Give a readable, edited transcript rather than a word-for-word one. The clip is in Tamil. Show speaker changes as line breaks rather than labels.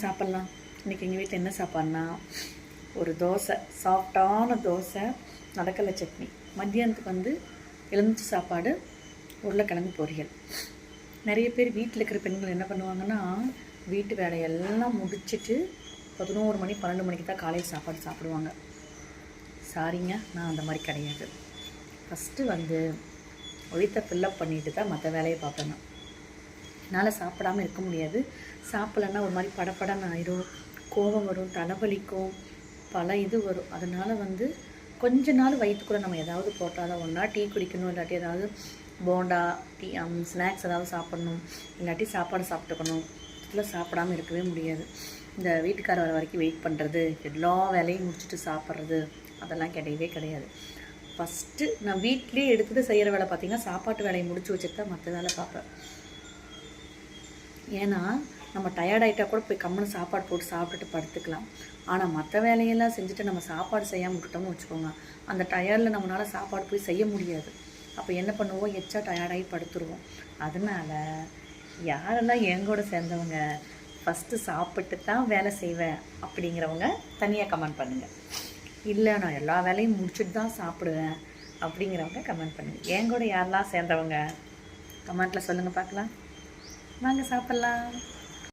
சாப்பிட்லாம். இன்றைக்கி எங்கள் வீட்டில் என்ன சாப்பாடுனா, ஒரு தோசை, சாஃப்டான தோசை, நடக்கலை சட்னி. மத்தியானத்துக்கு வந்து எலுமிச்சை சாப்பாடு, உருளைக்கிழங்கு பொரியல். நிறைய பேர் வீட்டில் இருக்கிற பெண்கள் என்ன பண்ணுவாங்கன்னா, வீட்டு வேலையெல்லாம் முடிச்சுட்டு 11 மணி 12 மணிக்கு தான் காலையில் சாப்பாடு சாப்பிடுவாங்க. சாரிங்க, நான் அந்த மாதிரி கிடையாது. ஃபஸ்ட்டு வந்து வயிற்றை ஃபில்லப் பண்ணிட்டு தான் மற்ற வேலையை பார்ப்பேன். என்னால் சாப்பிடாமல் இருக்க முடியாது. சாப்பிட்லன்னா ஒரு மாதிரி படப்படன்னு ஆயிடும், கோபம் வரும், தலைவலிக்கும், பல இது வரும். அதனால் வந்து கொஞ்ச நாள் வயிற்றுக்குள்ளே நம்ம ஏதாவது போட்டால் தான், ஒன்றா டீ குடிக்கணும், இல்லாட்டி ஏதாவது போண்டா டீ ஸ்நாக்ஸ் ஏதாவது சாப்பிட்ணும், இல்லாட்டி சாப்பாடு சாப்பிட்டுக்கணும். இதில் சாப்பிடாமல் இருக்கவே முடியாது. இந்த வீட்டுக்கார வர வரைக்கும் வெயிட் பண்ணுறது, எல்லா வேலையும் முடிச்சுட்டு சாப்பிட்றது, அதெல்லாம் கிடையவே கிடையாது. ஃபஸ்ட்டு நான் வீட்லேயே எடுத்துகிட்டு செய்கிற வேலை பார்த்திங்கன்னா, சாப்பாட்டு வேலையை முடிச்சு வச்சுட்டு தான் மற்ற வேலை பார்ப்பேன். ஏன்னா நம்ம டயர்டாயிட்டால் கூட போய் கம்முன்னு சாப்பாடு போட்டு சாப்பிட்டுட்டு படுத்துக்கலாம். ஆனால் மற்ற வேலையெல்லாம் செஞ்சுட்டு நம்ம சாப்பாடு செய்யாமல் விட்டுட்டோம்னு வச்சுக்கோங்க, அந்த டயர்டில் நம்மளால் சாப்பாடு போய் செய்ய முடியாது. அப்போ என்ன பண்ணுவோம், எச்சா டயர்டாகி படுத்துருவோம். அதனால் யாரெல்லாம் எங்கூட சேர்ந்தவங்க ஃபஸ்ட்டு சாப்பிட்டு தான் வேலை செய்வேன் அப்படிங்கிறவங்க தனியாக கமெண்ட் பண்ணுங்கள். இல்லை, நான் எல்லா வேலையும் முடிச்சுட்டு தான் சாப்பிடுவேன் அப்படிங்கிறவங்க கமெண்ட் பண்ணுங்கள். என் கூட யாரெல்லாம் சேர்ந்தவங்க கமெண்ட்டில் சொல்லுங்கள் பார்க்கலாம். வாங்க சாப்பிட்லாம்.